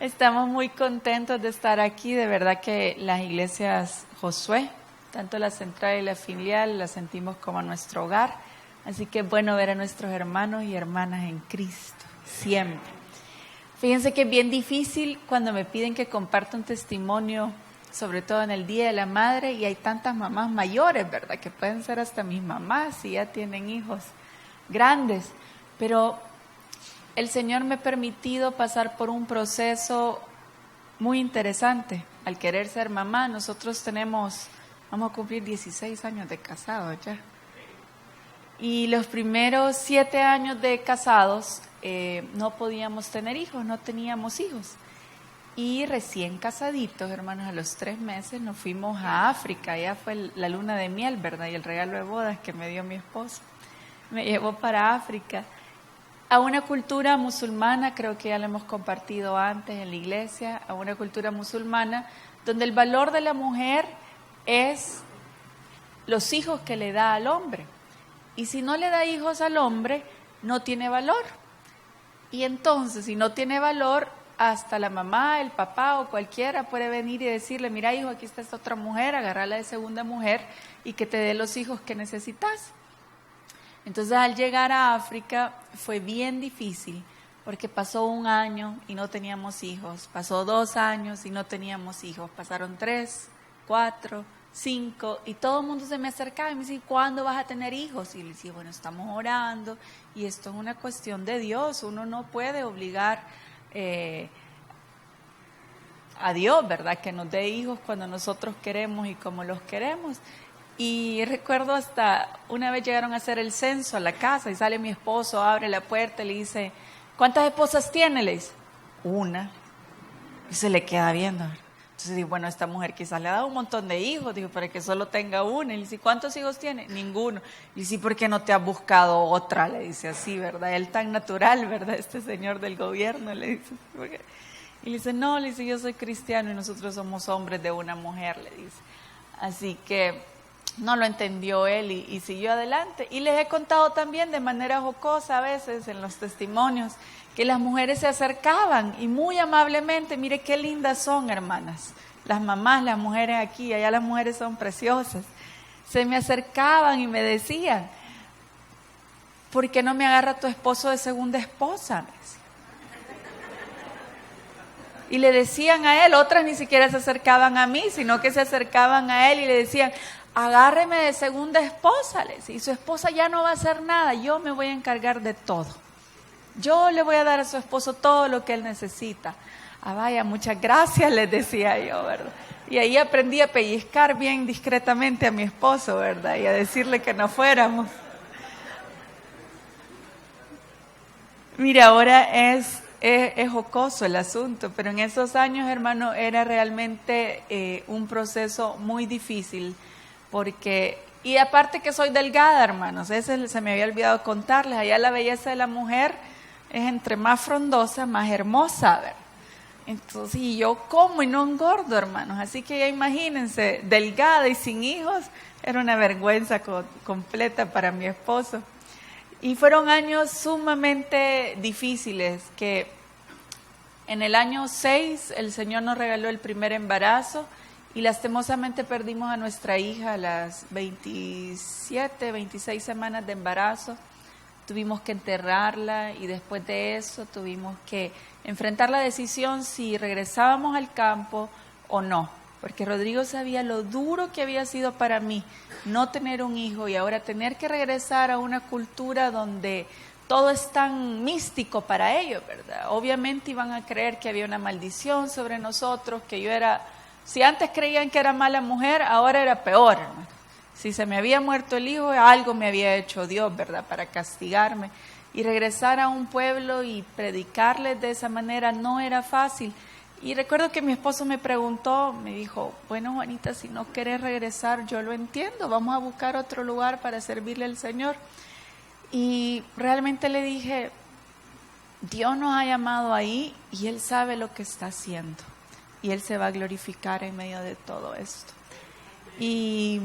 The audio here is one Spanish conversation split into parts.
Estamos muy contentos de estar aquí, de verdad que las iglesias Josué, tanto la central y la filial, las sentimos como nuestro hogar, así que es bueno ver a nuestros hermanos y hermanas en Cristo, siempre. Fíjense que es bien difícil cuando me piden que comparta un testimonio, sobre todo en el Día de la Madre, y hay tantas mamás mayores, ¿verdad? Que pueden ser hasta mis mamás si ya tienen hijos grandes, pero el Señor me ha permitido pasar por un proceso muy interesante. Al querer ser mamá, nosotros vamos a cumplir 16 años de casados ya. Y los primeros 7 años de casados no podíamos tener hijos, no teníamos hijos. Y recién casaditos, hermanos, a los 3 meses nos fuimos a África. Ya fue la luna de miel, ¿verdad? Y el regalo de bodas que me dio mi esposo. Me llevó para África. A una cultura musulmana, creo que ya lo hemos compartido antes en la iglesia, a una cultura musulmana donde el valor de la mujer es los hijos que le da al hombre. Y si no le da hijos al hombre, no tiene valor. Y entonces, si no tiene valor, hasta la mamá, el papá o cualquiera puede venir y decirle, mira hijo, aquí está esta otra mujer, agárrala de segunda mujer y que te dé los hijos que necesitas. Entonces al llegar a África fue bien difícil porque pasó 1 año y no teníamos hijos, pasó 2 años y no teníamos hijos, pasaron 3, 4, 5 y todo el mundo se me acercaba y me decía, ¿cuándo vas a tener hijos? Y le decía, bueno, estamos orando y esto es una cuestión de Dios, uno no puede obligar a Dios, ¿verdad? Que nos dé hijos cuando nosotros queremos y como los queremos. Y recuerdo hasta una vez llegaron a hacer el censo a la casa y sale mi esposo, abre la puerta y le dice, ¿cuántas esposas tiene? Le dice, 1. Y se le queda viendo. Entonces digo, bueno, esta mujer quizás le ha dado un montón de hijos, digo, para que solo tenga 1. Y le dice, ¿cuántos hijos tiene? Ninguno. Y dice, ¿por qué no te has buscado otra? Le dice así, ¿verdad? Él tan natural, ¿verdad? Este señor del gobierno, le dice. Y le dice, no, le dice, yo soy cristiano y nosotros somos hombres de una mujer, le dice. Así que no lo entendió él y siguió adelante. Y les he contado también de manera jocosa a veces en los testimonios que las mujeres se acercaban y muy amablemente, mire qué lindas son, hermanas, las mamás, las mujeres aquí, allá las mujeres son preciosas, se me acercaban y me decían, ¿por qué no me agarra tu esposo de segunda esposa? Me decían. Y le decían a él, otras ni siquiera se acercaban a mí, sino que se acercaban a él y le decían, agárreme de segunda esposa, les, y su esposa ya no va a hacer nada, yo me voy a encargar de todo. Yo le voy a dar a su esposo todo lo que él necesita. Ah, vaya, muchas gracias, les decía yo, ¿verdad? Y ahí aprendí a pellizcar bien discretamente a mi esposo, ¿verdad? Y a decirle que no fuéramos. Mira, ahora es jocoso el asunto, pero en esos años, hermano, era realmente un proceso muy difícil. Porque, y aparte que soy delgada, hermanos, ese se me había olvidado contarles, allá la belleza de la mujer es entre más frondosa, más hermosa, ¿verdad? Entonces, y yo como y no engordo, hermanos, así que ya imagínense, delgada y sin hijos, era una vergüenza completa para mi esposo. Y fueron años sumamente difíciles, que en el año 6 el Señor nos regaló el primer embarazo, y lastimosamente perdimos a nuestra hija a las 27, 26 semanas de embarazo. Tuvimos que enterrarla y después de eso tuvimos que enfrentar la decisión si regresábamos al campo o no. Porque Rodrigo sabía lo duro que había sido para mí no tener un hijo y ahora tener que regresar a una cultura donde todo es tan místico para ellos, ¿verdad? Obviamente iban a creer que había una maldición sobre nosotros, que yo era... Si antes creían que era mala mujer, ahora era peor, hermano. Si se me había muerto el hijo, algo me había hecho Dios, ¿verdad? Para castigarme. Y regresar a un pueblo y predicarles de esa manera no era fácil. Y recuerdo que mi esposo me preguntó, me dijo, bueno, Juanita, si no quieres regresar, yo lo entiendo, vamos a buscar otro lugar para servirle al Señor. Y realmente le dije, Dios nos ha llamado ahí y Él sabe lo que está haciendo. Y Él se va a glorificar en medio de todo esto. Y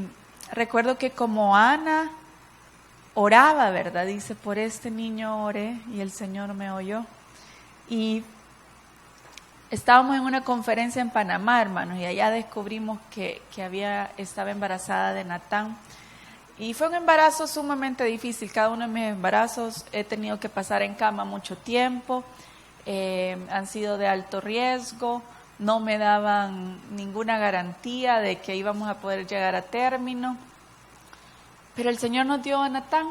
recuerdo que como Ana oraba, ¿verdad? Dice, por este niño oré y el Señor me oyó. Y estábamos en una conferencia en Panamá, hermanos, y allá descubrimos que estaba embarazada de Natán. Y fue un embarazo sumamente difícil. Cada uno de mis embarazos he tenido que pasar en cama mucho tiempo. Han sido de alto riesgo. No me daban ninguna garantía de que íbamos a poder llegar a término. Pero el Señor nos dio a Natán.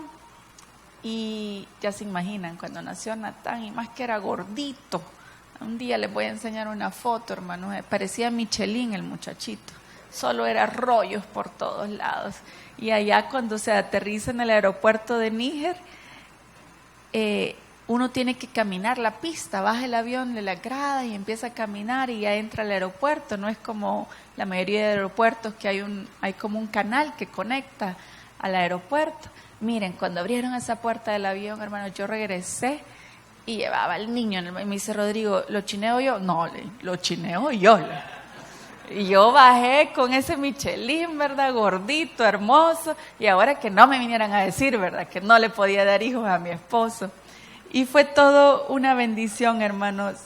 Y ya se imaginan, cuando nació Natán, y más que era gordito. Un día les voy a enseñar una foto, hermanos. Parecía Michelin el muchachito. Solo era rollos por todos lados. Y allá cuando se aterriza en el aeropuerto de Níger, uno tiene que caminar la pista, baja el avión de la grada y empieza a caminar y ya entra al aeropuerto. No es como la mayoría de aeropuertos que hay como un canal que conecta al aeropuerto. Miren, cuando abrieron esa puerta del avión, hermanos, yo regresé y llevaba al niño. Y me dice Rodrigo, ¿lo chineo yo? No, lo chineo yo. Y yo bajé con ese Michelin, ¿verdad? Gordito, hermoso. Y ahora que no me vinieran a decir, ¿verdad? Que no le podía dar hijos a mi esposo. Y fue todo una bendición, hermanos,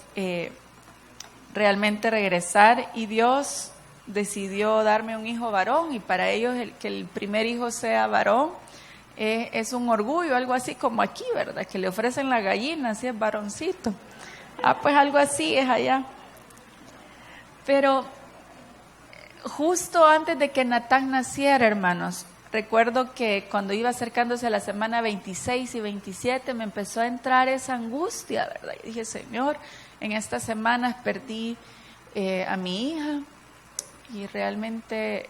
realmente regresar. Y Dios decidió darme un hijo varón. Y para ellos que el primer hijo sea varón es un orgullo, algo así como aquí, ¿verdad? Que le ofrecen la gallina, si es varoncito. Pues algo así es allá. Pero justo antes de que Natán naciera, hermanos, recuerdo que cuando iba acercándose a la semana 26 y 27 me empezó a entrar esa angustia, ¿verdad? Y dije, Señor, en estas semanas perdí a mi hija y realmente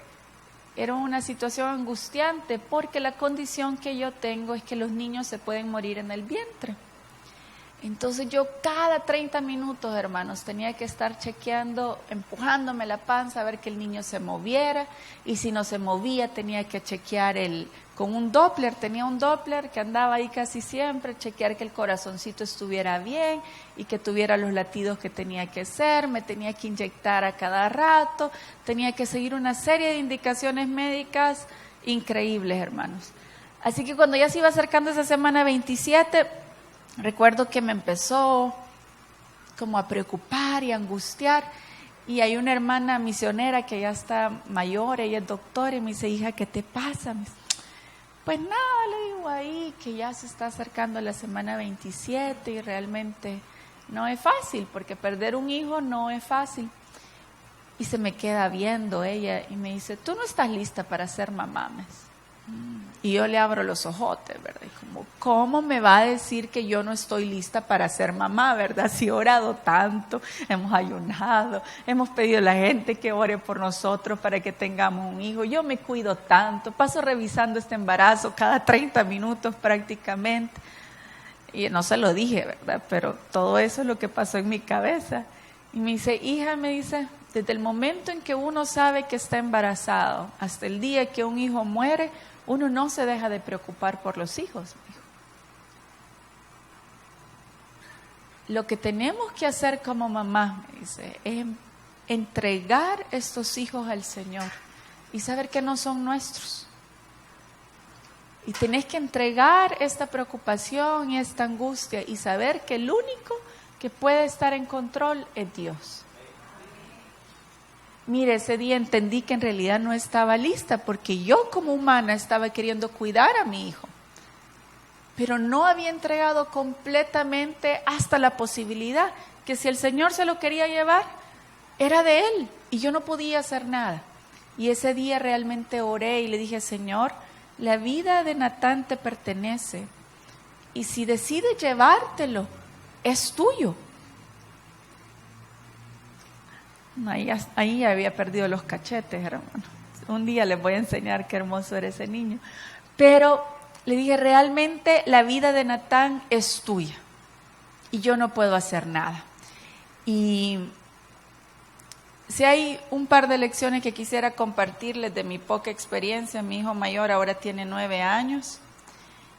era una situación angustiante porque la condición que yo tengo es que los niños se pueden morir en el vientre. Entonces yo cada 30 minutos, hermanos, tenía que estar chequeando, empujándome la panza a ver que el niño se moviera, y si no se movía tenía que chequear con un Doppler, tenía un Doppler que andaba ahí casi siempre, chequear que el corazoncito estuviera bien y que tuviera los latidos que tenía que ser, me tenía que inyectar a cada rato, tenía que seguir una serie de indicaciones médicas increíbles, hermanos. Así que cuando ya se iba acercando esa semana 27, recuerdo que me empezó como a preocupar y a angustiar, y hay una hermana misionera que ya está mayor, ella es doctora, y me dice, hija, ¿qué te pasa? Me dice, pues nada, le digo ahí, que ya se está acercando la semana 27 y realmente no es fácil, porque perder un hijo no es fácil. Y se me queda viendo ella y me dice, tú no estás lista para ser mamá, me dice. Y yo le abro los ojotes, ¿verdad? Y como, ¿cómo me va a decir que yo no estoy lista para ser mamá, verdad? Si he orado tanto, hemos ayunado, hemos pedido a la gente que ore por nosotros para que tengamos un hijo. Yo me cuido tanto, paso revisando este embarazo cada 30 minutos prácticamente. Y no se lo dije, ¿verdad? Pero todo eso es lo que pasó en mi cabeza. Y me dice, hija, me dice, desde el momento en que uno sabe que está embarazado hasta el día que un hijo muere, uno no se deja de preocupar por los hijos. Lo que tenemos que hacer como mamá, me dice, es entregar estos hijos al Señor y saber que no son nuestros. Y tenés que entregar esta preocupación y esta angustia y saber que el único que puede estar en control es Dios. Mire, ese día entendí que en realidad no estaba lista porque yo como humana estaba queriendo cuidar a mi hijo, pero no había entregado completamente hasta la posibilidad que si el Señor se lo quería llevar, era de Él y yo no podía hacer nada. Y ese día realmente oré y le dije, Señor, la vida de Natán te pertenece y si decides llevártelo, es tuyo. Ahí había perdido los cachetes, hermano. Un día les voy a enseñar qué hermoso era ese niño. Pero le dije, realmente la vida de Natán es tuya y yo no puedo hacer nada. Y si hay un par de lecciones que quisiera compartirles de mi poca experiencia. Mi hijo mayor ahora tiene 9 años.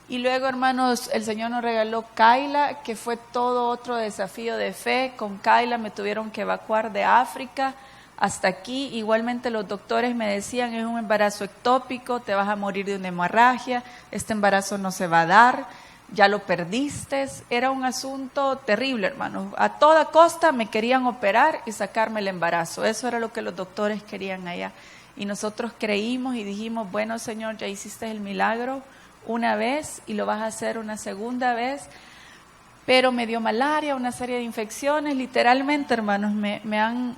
Y luego, hermanos, el Señor nos regaló Kaila, que fue todo otro desafío de fe. Con Kaila me tuvieron que evacuar de África hasta aquí. Igualmente los doctores me decían, es un embarazo ectópico, te vas a morir de una hemorragia, este embarazo no se va a dar, ya lo perdiste. Era un asunto terrible, hermano. A toda costa me querían operar y sacarme el embarazo. Eso era lo que los doctores querían allá. Y nosotros creímos y dijimos, bueno, Señor, ya hiciste el milagro una vez y lo vas a hacer una segunda vez. Pero me dio malaria, una serie de infecciones. Literalmente, hermanos, me han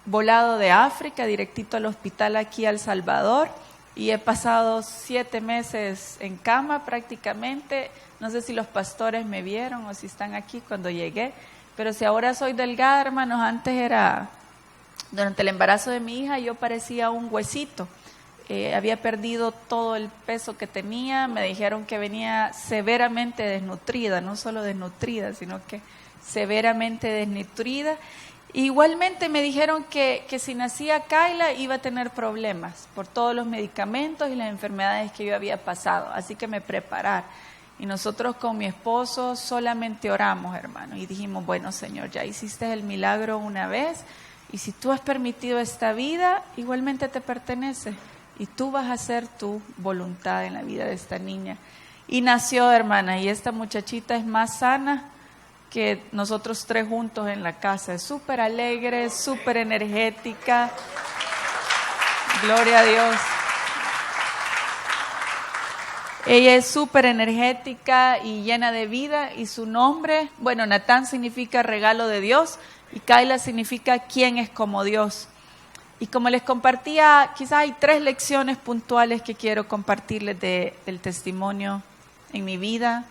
volado de África directito al hospital aquí a El Salvador y he pasado 7 meses en cama prácticamente. No sé si los pastores me vieron o si están aquí cuando llegué, pero si ahora soy delgada, hermanos, antes era, durante el embarazo de mi hija yo parecía un huesito. Había perdido todo el peso que tenía, me dijeron que venía severamente desnutrida, no solo desnutrida, sino que severamente desnutrida. Igualmente me dijeron que si nacía Kayla iba a tener problemas por todos los medicamentos y las enfermedades que yo había pasado, así que me prepararon. Y nosotros con mi esposo solamente oramos, hermano, y dijimos, bueno, Señor, ya hiciste el milagro una vez, y si tú has permitido esta vida, igualmente te pertenece, y tú vas a hacer tu voluntad en la vida de esta niña. Y nació, hermana, y esta muchachita es más sana que nosotros 3 juntos en la casa. Es súper alegre, súper energética. Gloria a Dios. Ella es súper energética y llena de vida, y su nombre, bueno, Natán significa regalo de Dios y Kayla significa quién es como Dios. Y como les compartía, quizás hay 3 lecciones puntuales que quiero compartirles del testimonio en mi vida,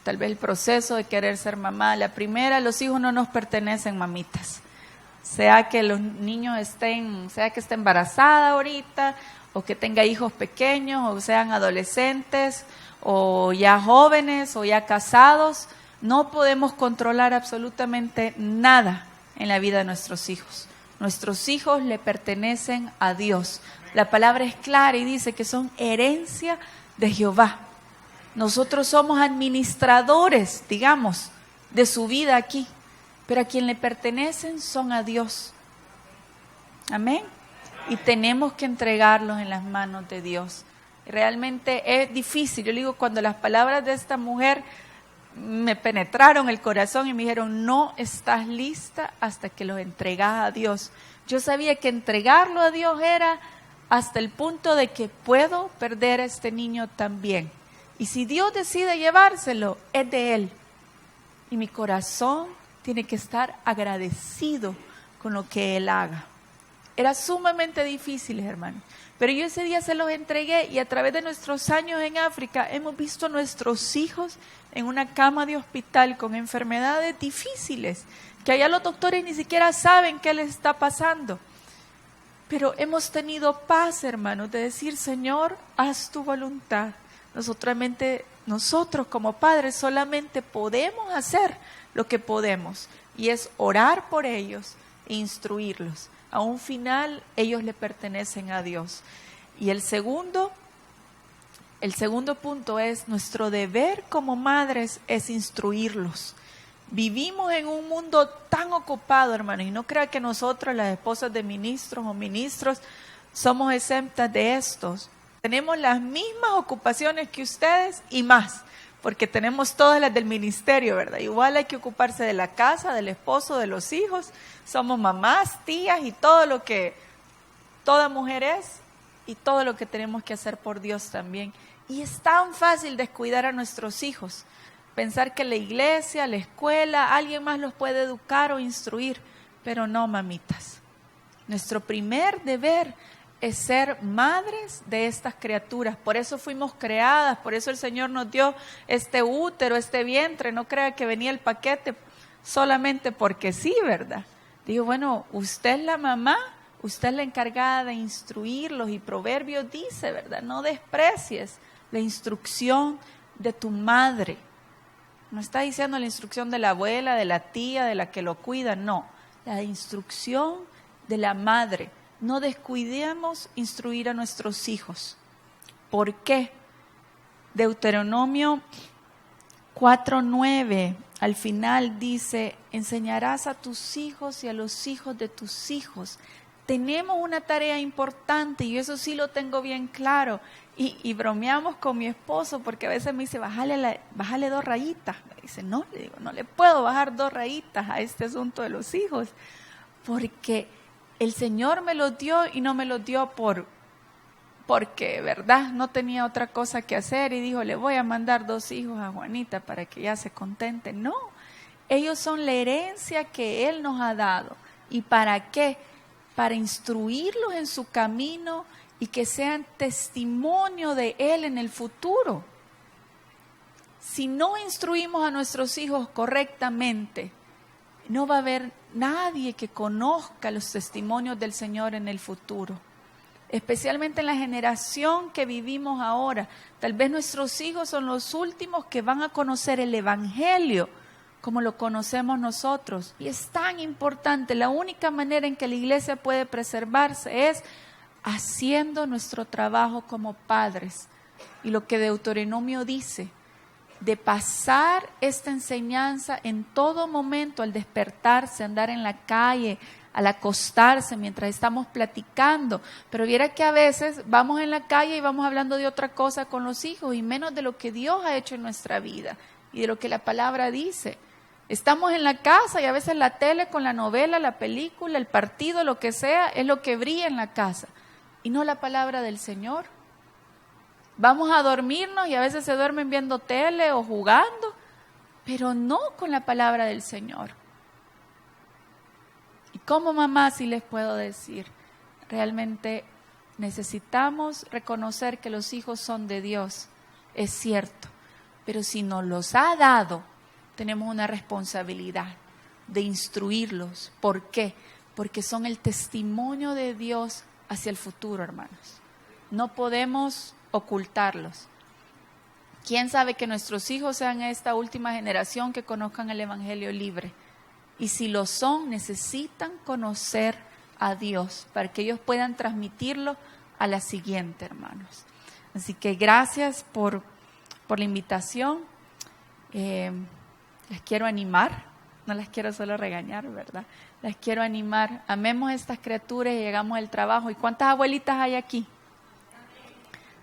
tal vez el proceso de querer ser mamá. La primera, los hijos no nos pertenecen, mamitas. Sea que los niños sea que esté embarazada ahorita, o que tenga hijos pequeños, o sean adolescentes, o ya jóvenes, o ya casados, no podemos controlar absolutamente nada en la vida de nuestros hijos. Nuestros hijos le pertenecen a Dios. La palabra es clara y dice que son herencia de Jehová. Nosotros somos administradores, digamos, de su vida aquí, pero a quien le pertenecen son a Dios. Amén. Y tenemos que entregarlos en las manos de Dios. Realmente es difícil. Yo digo, cuando las palabras de esta mujer me penetraron el corazón y me dijeron, no estás lista hasta que los entregas a Dios. Yo sabía que entregarlo a Dios era hasta el punto de que puedo perder a este niño también. Y si Dios decide llevárselo, es de Él. Y mi corazón tiene que estar agradecido con lo que Él haga. Era sumamente difícil, hermanos. Pero yo ese día se los entregué, y a través de nuestros años en África hemos visto a nuestros hijos en una cama de hospital con enfermedades difíciles, que allá los doctores ni siquiera saben qué les está pasando. Pero hemos tenido paz, hermanos, de decir, Señor, haz tu voluntad. Nosotros como padres solamente podemos hacer lo que podemos, y es orar por ellos e instruirlos. A un final, ellos le pertenecen a Dios. Y el segundo punto es, nuestro deber como madres es instruirlos. Vivimos en un mundo tan ocupado, hermanos, y no crea que nosotros, las esposas de ministros o ministros, somos exentas de estos. Tenemos las mismas ocupaciones que ustedes y más, porque tenemos todas las del ministerio, ¿verdad? Igual hay que ocuparse de la casa, del esposo, de los hijos. Somos mamás, tías y todo lo que toda mujer es, y todo lo que tenemos que hacer por Dios también. Y es tan fácil descuidar a nuestros hijos, pensar que la iglesia, la escuela, alguien más los puede educar o instruir, pero no, mamitas. Nuestro primer deber es ser madres de estas criaturas. Por eso fuimos creadas, por eso el Señor nos dio este útero, este vientre. No crea que venía el paquete solamente porque sí, ¿verdad? Digo, bueno, usted es la mamá, usted es la encargada de instruirlos, y Proverbios dice, ¿verdad? No desprecies la instrucción de tu madre. No está diciendo la instrucción de la abuela, de la tía, de la que lo cuida, no. La instrucción de la madre. No descuidemos instruir a nuestros hijos. ¿Por qué? Deuteronomio 4:9 al final dice, enseñarás a tus hijos y a los hijos de tus hijos tenemos una tarea importante y eso sí lo tengo bien claro. Y bromeamos con mi esposo porque a veces me dice, bájale 2 rayitas. Me dice, no, le digo, no le puedo bajar 2 rayitas a este asunto de los hijos, porque el Señor me los dio y no me los dio porque, ¿verdad? No tenía otra cosa que hacer y dijo, le voy a mandar 2 hijos a Juanita para que ella se contente. No, ellos son la herencia que Él nos ha dado. ¿Y para qué? Para instruirlos en su camino y que sean testimonio de Él en el futuro. Si no instruimos a nuestros hijos correctamente, no va a haber nadie que conozca los testimonios del Señor en el futuro. Especialmente en la generación que vivimos ahora. Tal vez nuestros hijos son los últimos que van a conocer el Evangelio como lo conocemos nosotros. Y es tan importante, la única manera en que la iglesia puede preservarse es haciendo nuestro trabajo como padres. Y lo que Deuteronomio dice, de pasar esta enseñanza en todo momento, al despertarse, andar en la calle, al acostarse, mientras estamos platicando. Pero viera que a veces vamos en la calle y vamos hablando de otra cosa con los hijos y menos de lo que Dios ha hecho en nuestra vida y de lo que la palabra dice. Estamos en la casa y a veces la tele con la novela, la película, el partido, lo que sea, es lo que brilla en la casa y no la palabra del Señor. Vamos a dormirnos y a veces se duermen viendo tele o jugando, pero no con la palabra del Señor. Y como mamá sí les puedo decir, realmente necesitamos reconocer que los hijos son de Dios, es cierto, pero si nos los ha dado, tenemos una responsabilidad de instruirlos. ¿Por qué? Porque son el testimonio de Dios hacia el futuro, hermanos. No podemos ocultarlos. ¿Quién sabe que nuestros hijos sean esta última generación que conozcan el Evangelio libre? Y si lo son, necesitan conocer a Dios para que ellos puedan transmitirlo a la siguiente, hermanos. Así que gracias por la invitación. Las quiero animar, no las quiero solo regañar, ¿verdad? Las quiero animar. Amemos a estas criaturas y llegamos al trabajo. ¿Y cuántas abuelitas hay aquí?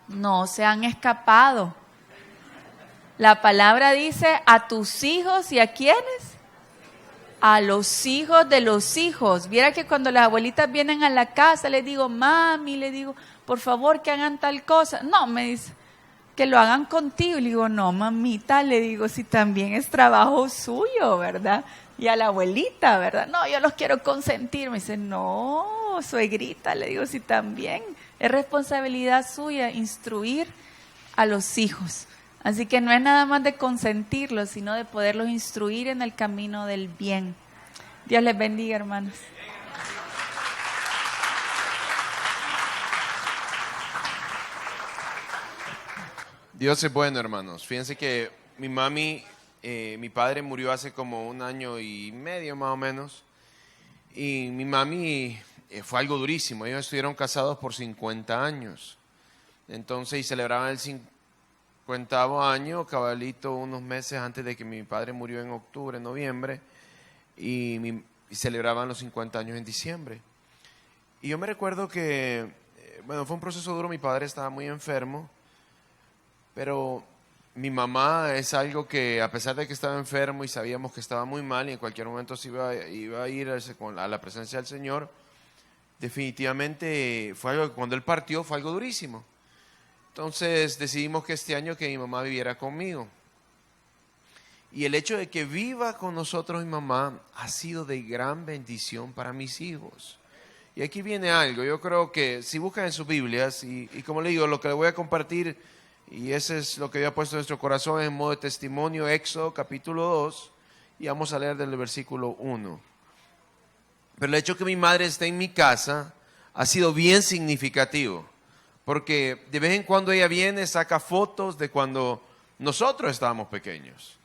No se han escapado. La palabra dice a tus hijos y a quiénes. A los hijos de los hijos. Viera que cuando las abuelitas vienen a la casa, les digo, mami, le digo, por favor que hagan tal cosa. No, me dice, que lo hagan contigo. Le digo, no, mamita, le digo, si también es trabajo suyo, ¿verdad? Y a la abuelita, ¿verdad? No, yo los quiero consentir. Me dice, no, suegrita, le digo, si también es responsabilidad suya instruir a los hijos. Así que no es nada más de consentirlos, sino de poderlos instruir en el camino del bien. Dios les bendiga, hermanos. Dios es bueno, hermanos. Fíjense que mi padre murió hace como 1 año y medio más o menos. Y mi mami fue algo durísimo. Ellos estuvieron casados por 50 años. Entonces, y celebraban el 50º año, cabalito, unos meses antes de que mi padre murió en octubre, noviembre. Y celebraban los 50 años en diciembre. Y yo me recuerdo que, fue un proceso duro. Mi padre estaba muy enfermo. Pero mi mamá es algo que, a pesar de que estaba enfermo y sabíamos que estaba muy mal y en cualquier momento se iba a ir a la presencia del Señor, definitivamente fue algo que cuando Él partió fue algo durísimo. Entonces decidimos que este año que mi mamá viviera conmigo. Y el hecho de que viva con nosotros mi mamá ha sido de gran bendición para mis hijos. Y aquí viene algo, yo creo que si buscan en sus Biblias, y como le digo, lo que le voy a compartir, y ese es lo que Dios ha puesto en nuestro corazón en modo de testimonio, Éxodo capítulo 2, y vamos a leer del versículo 1. Pero el hecho que mi madre esté en mi casa ha sido bien significativo, porque de vez en cuando ella viene, saca fotos de cuando nosotros estábamos pequeños.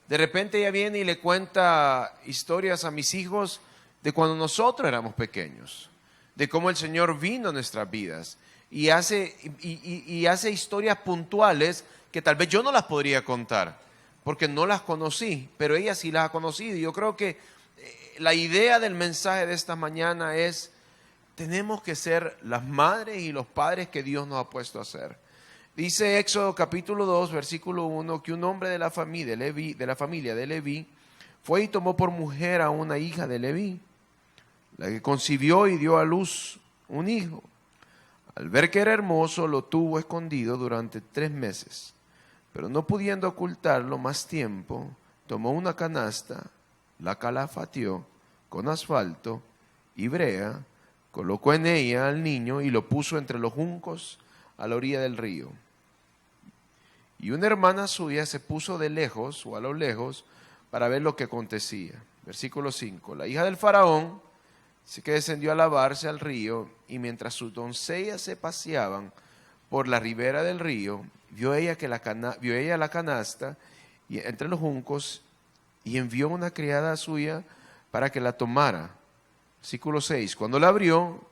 De repente ella viene y le cuenta historias a mis hijos de cuando nosotros éramos pequeños, de cómo el Señor vino a nuestras vidas. Y hace historias puntuales que tal vez yo no las podría contar, porque no las conocí, pero ella sí las ha conocido. Y yo creo que la idea del mensaje de esta mañana es tenemos que ser las madres y los padres que Dios nos ha puesto a ser. Dice Éxodo capítulo 2, versículo 1, que un hombre de la familia de Leví fue y tomó por mujer a una hija de Leví, la que concibió y dio a luz un hijo. Al ver que era hermoso, lo tuvo escondido durante 3 meses, pero no pudiendo ocultarlo más tiempo, tomó una canasta, la calafateó con asfalto y brea, colocó en ella al niño y lo puso entre los juncos a la orilla del río. Y una hermana suya se puso de lejos o a lo lejos para ver lo que acontecía. Versículo 5. La hija del faraón se que descendió a lavarse al río, y mientras sus doncellas se paseaban por la ribera del río, vio ella la canasta y entre los juncos, y envió una criada suya para que la tomara. Versículo 6. Cuando la abrió,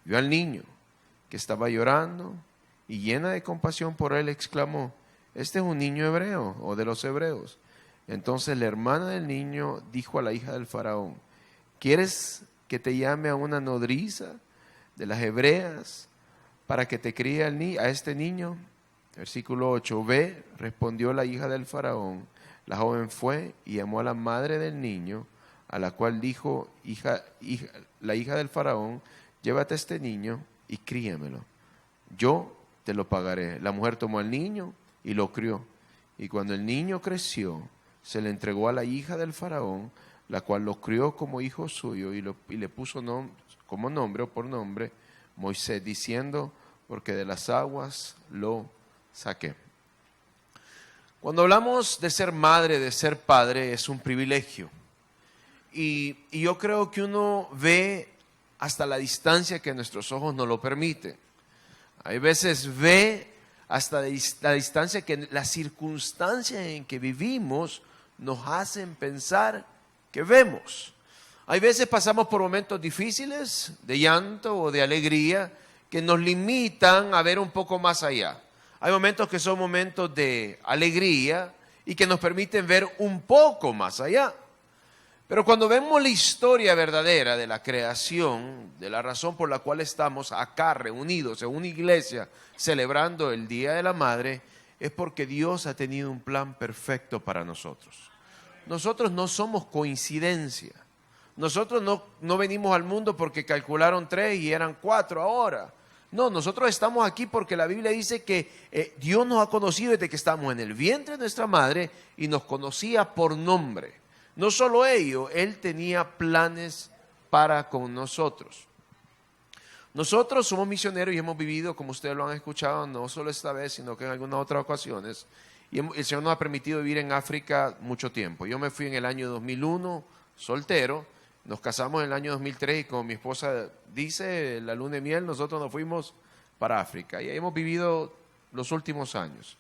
vio al niño que estaba llorando, y llena de compasión por él exclamó: este es un niño hebreo o de los hebreos. Entonces la hermana del niño dijo a la hija del faraón: ¿quieres que te llame a una nodriza de las hebreas para que te críe a este niño? Versículo 8. Ve, respondió la hija del faraón. La joven fue y llamó a la madre del niño, a la cual dijo la hija del faraón: llévate a este niño y críamelo, yo te lo pagaré. La mujer tomó al niño y lo crió, y cuando el niño creció, se le entregó a la hija del faraón, la cual lo crió como hijo suyo, y le puso como nombre o por nombre Moisés, diciendo: porque de las aguas lo saqué. Cuando hablamos de ser madre, de ser padre, es un privilegio. Y yo creo que uno ve hasta la distancia que nuestros ojos nos lo permiten. Hay veces ve hasta la distancia que las circunstancias en que vivimos nos hacen pensar que vemos. Hay veces pasamos por momentos difíciles, de llanto o de alegría, que nos limitan a ver un poco más allá. Hay momentos que son momentos de alegría y que nos permiten ver un poco más allá. Pero cuando vemos la historia verdadera de la creación, de la razón por la cual estamos acá reunidos en una iglesia celebrando el Día de la Madre, es porque Dios ha tenido un plan perfecto para nosotros. Nosotros no somos coincidencia. Nosotros no venimos al mundo porque calcularon 3 y eran 4 ahora. No, nosotros estamos aquí porque la Biblia dice que Dios nos ha conocido desde que estamos en el vientre de nuestra madre y nos conocía por nombre. No solo ello, Él tenía planes para con nosotros. Nosotros somos misioneros y hemos vivido, como ustedes lo han escuchado, no solo esta vez, sino que en algunas otras ocasiones. Y el Señor nos ha permitido vivir en África mucho tiempo. Yo me fui en el año 2001, soltero. Nos casamos en el año 2003 y como mi esposa dice, la luna de miel, nosotros nos fuimos para África. Y ahí hemos vivido los últimos años.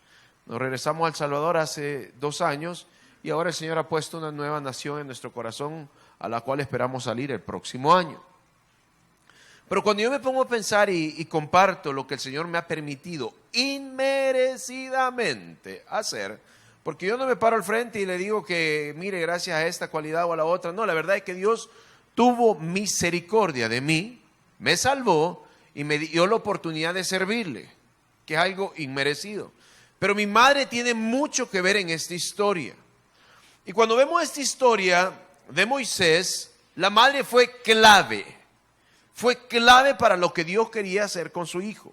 Nos regresamos a El Salvador hace 2 años y ahora el Señor ha puesto una nueva nación en nuestro corazón a la cual esperamos salir el próximo año. Pero cuando yo me pongo a pensar y comparto lo que el Señor me ha permitido inmerecidamente hacer, porque yo no me paro al frente y le digo que mire, gracias a esta cualidad o a la otra. No, la verdad es que Dios tuvo misericordia de mí, me salvó y me dio la oportunidad de servirle, que es algo inmerecido. Pero mi madre tiene mucho que ver en esta historia. Y cuando vemos esta historia de Moisés, la madre fue clave para lo que Dios quería hacer con su hijo.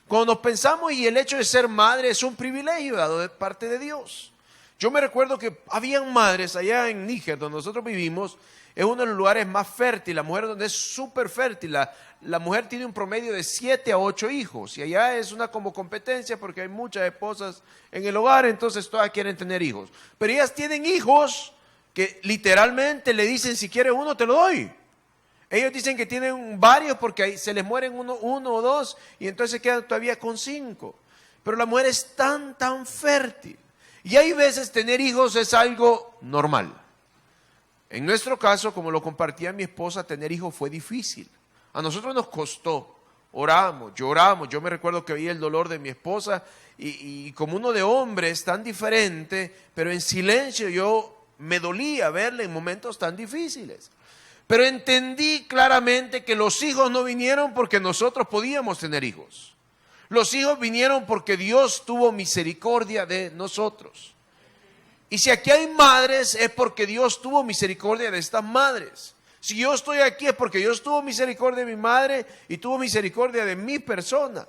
Cuando nos pensamos, y el hecho de ser madre es un privilegio dado de parte de Dios. Yo me recuerdo que habían madres allá en Níger, donde nosotros vivimos, es uno de los lugares más fértiles, la mujer donde es súper fértil, la mujer tiene un promedio de 7 a 8 hijos, y allá es una como competencia porque hay muchas esposas en el hogar, entonces todas quieren tener hijos. Pero ellas tienen hijos que literalmente le dicen: si quieres uno te lo doy. Ellos dicen que tienen varios porque ahí se les mueren uno o 2 y entonces se quedan todavía con 5. Pero la mujer es tan fértil. Y hay veces tener hijos es algo normal. En nuestro caso, como lo compartía mi esposa, tener hijos fue difícil. A nosotros nos costó. Oramos, lloramos. Yo me recuerdo que veía el dolor de mi esposa y como uno de hombre es tan diferente, pero en silencio yo me dolía verla en momentos tan difíciles. Pero entendí claramente que los hijos no vinieron porque nosotros podíamos tener hijos. Los hijos vinieron porque Dios tuvo misericordia de nosotros. Y si aquí hay madres, es porque Dios tuvo misericordia de estas madres. Si yo estoy aquí es porque Dios tuvo misericordia de mi madre y tuvo misericordia de mi persona.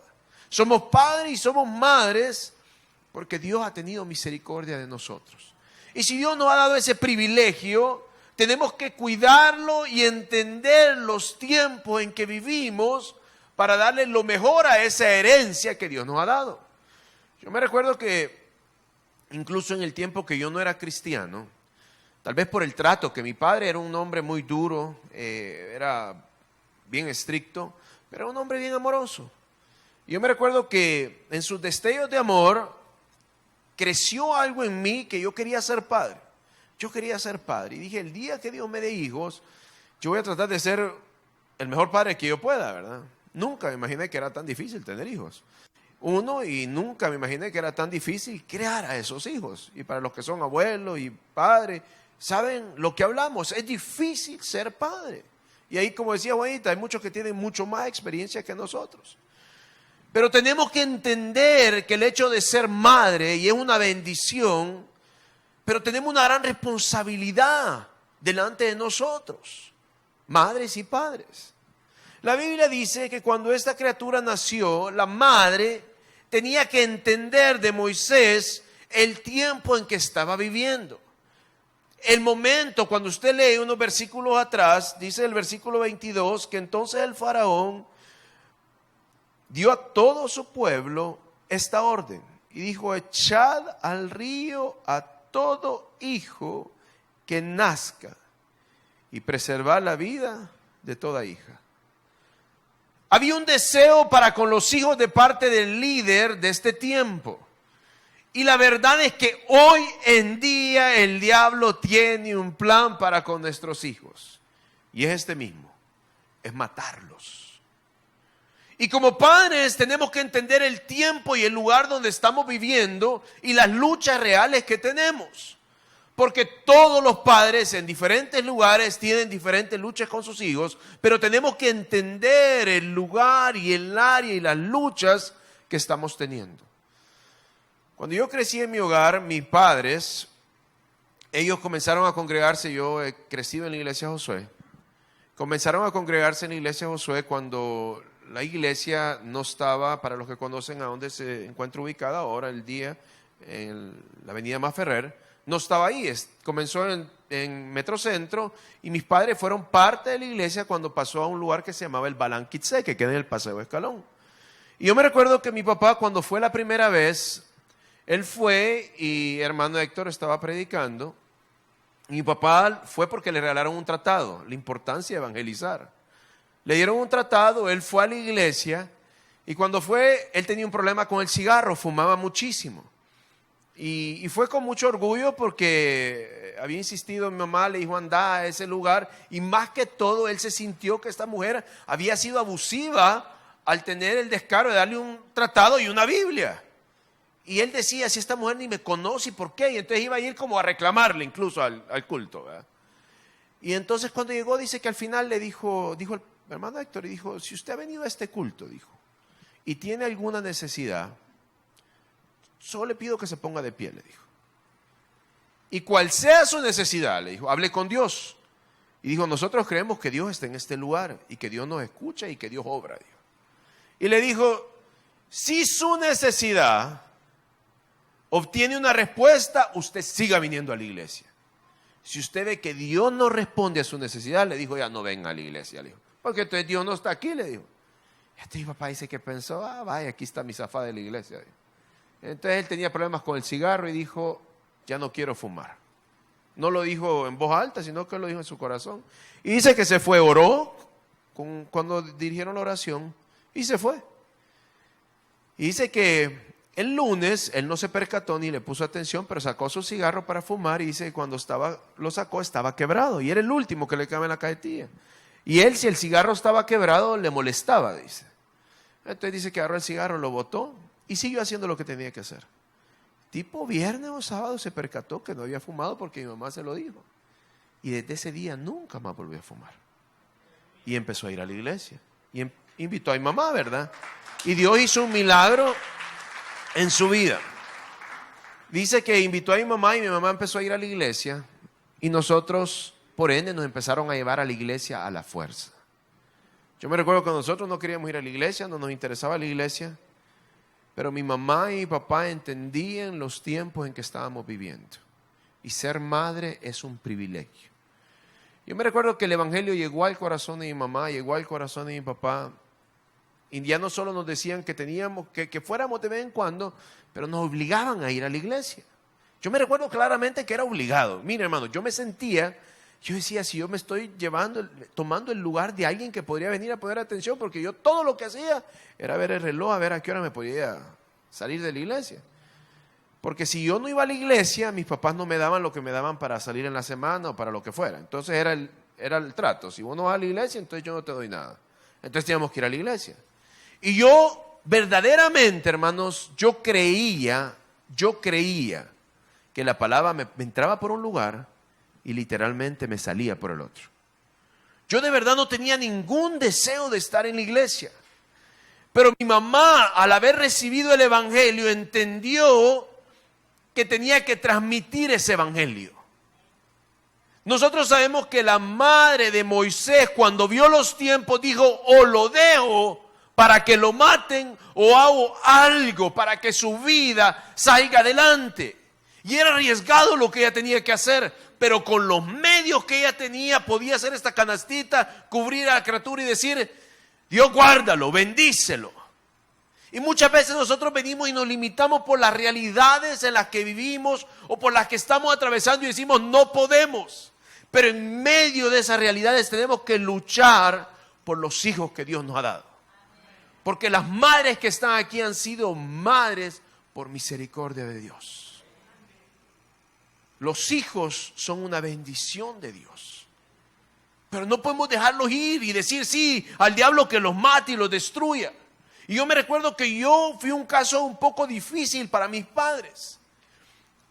Somos padres y somos madres porque Dios ha tenido misericordia de nosotros. Y si Dios nos ha dado ese privilegio, tenemos que cuidarlo y entender los tiempos en que vivimos para darle lo mejor a esa herencia que Dios nos ha dado. Yo me recuerdo que incluso en el tiempo que yo no era cristiano, tal vez por el trato, que mi padre era un hombre muy duro, era bien estricto, pero era un hombre bien amoroso. Yo me recuerdo que en sus destellos de amor creció algo en mí que yo quería ser padre. Yo quería ser padre y dije, el día que Dios me dé hijos, yo voy a tratar de ser el mejor padre que yo pueda, ¿verdad? Nunca me imaginé que era tan difícil tener hijos. Y nunca me imaginé que era tan difícil crear a esos hijos. Y para los que son abuelos y padres, saben lo que hablamos, es difícil ser padre. Y ahí, como decía Juanita, hay muchos que tienen mucho más experiencia que nosotros. Pero tenemos que entender que el hecho de ser madre, y es una bendición, pero tenemos una gran responsabilidad delante de nosotros, madres y padres. La Biblia dice que cuando esta criatura nació, la madre tenía que entender de Moisés el tiempo en que estaba viviendo. El momento, cuando usted lee unos versículos atrás, dice el versículo 22, que entonces el faraón dio a todo su pueblo esta orden y dijo, echad al río a todo hijo que nazca y preservar la vida de toda hija. Había un deseo para con los hijos de parte del líder de este tiempo. Y la verdad es que hoy en día el diablo tiene un plan para con nuestros hijos. Y es este mismo, es matarlos. Y como padres tenemos que entender el tiempo y el lugar donde estamos viviendo y las luchas reales que tenemos. Porque todos los padres en diferentes lugares tienen diferentes luchas con sus hijos, pero tenemos que entender el lugar y el área y las luchas que estamos teniendo. Cuando yo crecí en mi hogar, mis padres, ellos comenzaron a congregarse, yo he crecido en la iglesia Josué, comenzaron a congregarse en la iglesia Josué cuando la iglesia no estaba, para los que conocen a dónde se encuentra ubicada ahora el día, en la avenida Maferrer, no estaba ahí, comenzó en Metrocentro y mis padres fueron parte de la iglesia cuando pasó a un lugar que se llamaba el Balanquitse, que queda en el Paseo Escalón. Y yo me recuerdo que mi papá cuando fue la primera vez, él fue y hermano Héctor estaba predicando. Y mi papá fue porque le regalaron un tratado, la importancia de evangelizar. Le dieron un tratado, él fue a la iglesia y cuando fue, él tenía un problema con el cigarro, fumaba muchísimo. Y fue con mucho orgullo porque había insistido mi mamá, le dijo anda a ese lugar y más que todo él se sintió que esta mujer había sido abusiva al tener el descaro de darle un tratado y una Biblia. Y él decía, si esta mujer ni me conoce, ¿por qué? Y entonces iba a ir como a reclamarle incluso al culto, ¿verdad? Y entonces cuando llegó dice que al final le dijo el hermano Héctor, y dijo, si usted ha venido a este culto, dijo, y tiene alguna necesidad, solo le pido que se ponga de pie, le dijo. Y cual sea su necesidad, le dijo, hable con Dios. Y dijo, nosotros creemos que Dios está en este lugar y que Dios nos escucha y que Dios obra, dijo. Y le dijo, si su necesidad obtiene una respuesta, usted siga viniendo a la iglesia. Si usted ve que Dios no responde a su necesidad, le dijo, ya no venga a la iglesia, le dijo. Porque entonces Dios no está aquí, le dijo. Y este mi papá dice que pensó, vaya, aquí está mi zafada de la iglesia, dijo. Entonces él tenía problemas con el cigarro y dijo, ya no quiero fumar. No lo dijo en voz alta, sino que lo dijo en su corazón. Y dice que se fue, oró cuando dirigieron la oración y se fue. Y dice que el lunes él no se percató ni le puso atención, pero sacó su cigarro para fumar y dice que cuando lo sacó estaba quebrado y era el último que le quedaba en la cajetilla. Y él, si el cigarro estaba quebrado, le molestaba, dice. Entonces dice que agarró el cigarro, lo botó y siguió haciendo lo que tenía que hacer. Tipo viernes o sábado se percató que no había fumado porque mi mamá se lo dijo. Y desde ese día nunca más volvió a fumar. Y empezó a ir a la iglesia. Y invitó a mi mamá, ¿verdad? Y Dios hizo un milagro en su vida. Dice que invitó a mi mamá y mi mamá empezó a ir a la iglesia. Y nosotros, por ende, nos empezaron a llevar a la iglesia a la fuerza. Yo me recuerdo que nosotros no queríamos ir a la iglesia, no nos interesaba la iglesia. Pero mi mamá y mi papá entendían los tiempos en que estábamos viviendo. Y ser madre es un privilegio. Yo me recuerdo que el evangelio llegó al corazón de mi mamá, llegó al corazón de mi papá. Y ya no solo nos decían que teníamos que fuéramos de vez en cuando, pero nos obligaban a ir a la iglesia. Yo me recuerdo claramente que era obligado. Mire, hermano, yo decía, si yo me estoy tomando el lugar de alguien que podría venir a poner atención, porque yo todo lo que hacía era ver el reloj, a ver a qué hora me podía salir de la iglesia. Porque si yo no iba a la iglesia, mis papás no me daban lo que me daban para salir en la semana o para lo que fuera. Entonces era el trato. Si vos no vas a la iglesia, entonces yo no te doy nada. Entonces teníamos que ir a la iglesia. Y yo verdaderamente, hermanos, yo creía que la palabra me entraba por un lugar y literalmente me salía por el otro. Yo de verdad no tenía ningún deseo de estar en la iglesia. Pero mi mamá, al haber recibido el evangelio, entendió que tenía que transmitir ese evangelio. Nosotros sabemos que la madre de Moisés, cuando vio los tiempos, dijo, o lo dejo para que lo maten, o hago algo para que su vida salga adelante. Y era arriesgado lo que ella tenía que hacer, pero con los medios que ella tenía, podía hacer esta canastita, cubrir a la criatura y decir, Dios guárdalo, bendícelo. Y muchas veces nosotros venimos y nos limitamos por las realidades en las que vivimos o por las que estamos atravesando y decimos no podemos. Pero en medio de esas realidades tenemos que luchar por los hijos que Dios nos ha dado. Porque las madres que están aquí han sido madres por misericordia de Dios. Los hijos son una bendición de Dios. Pero no podemos dejarlos ir y decir sí al diablo que los mate y los destruya. Y yo me recuerdo que yo fui un caso un poco difícil para mis padres.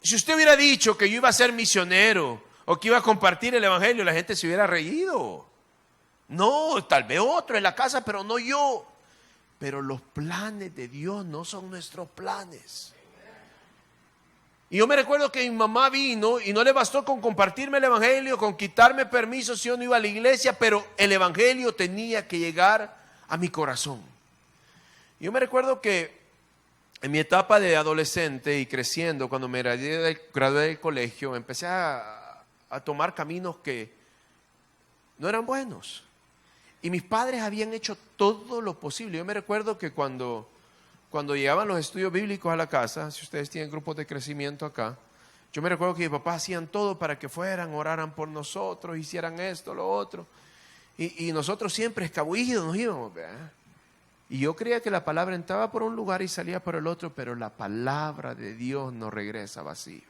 Si usted hubiera dicho que yo iba a ser misionero o que iba a compartir el evangelio, la gente se hubiera reído. No, tal vez otro en la casa, pero no yo. Pero los planes de Dios no son nuestros planes. Y yo me recuerdo que mi mamá vino y no le bastó con compartirme el evangelio, con quitarme permiso si yo no iba a la iglesia, pero el evangelio tenía que llegar a mi corazón. Yo me recuerdo que en mi etapa de adolescente y creciendo, cuando me gradué del colegio, empecé a tomar caminos que no eran buenos. Y mis padres habían hecho todo lo posible. Yo me recuerdo que cuando llegaban los estudios bíblicos a la casa, si ustedes tienen grupos de crecimiento acá, yo me recuerdo que mis papás hacían todo para que fueran, oraran por nosotros, hicieran esto, lo otro. Y nosotros siempre escabullidos nos íbamos, ¿verdad? Y yo creía que la palabra entraba por un lugar y salía por el otro, pero la palabra de Dios no regresa vacía.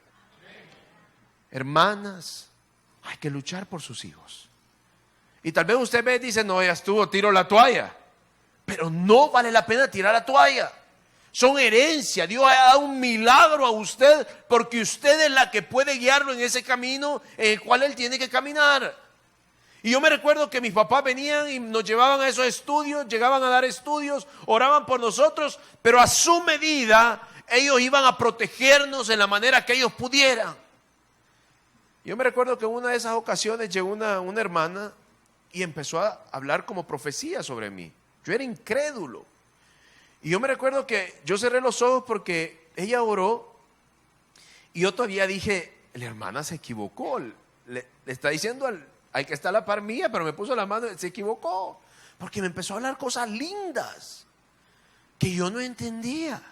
Hermanas, hay que luchar por sus hijos. Y tal vez usted ve y dice, no, ya estuvo, tiro la toalla. Pero no vale la pena tirar la toalla. Son herencia. Dios ha dado un milagro a usted porque usted es la que puede guiarlo en ese camino en el cual él tiene que caminar. Y yo me recuerdo que mis papás venían y nos llevaban a esos estudios, llegaban a dar estudios, oraban por nosotros, pero a su medida ellos iban a protegernos en la manera que ellos pudieran. Yo me recuerdo que en una de esas ocasiones llegó una hermana y empezó a hablar como profecía sobre mí. Yo era incrédulo. Y yo me recuerdo que yo cerré los ojos porque ella oró y yo todavía dije, la hermana se equivocó, le está diciendo al que está a la par mía, pero me puso la mano, se equivocó, porque me empezó a hablar cosas lindas que yo no entendía.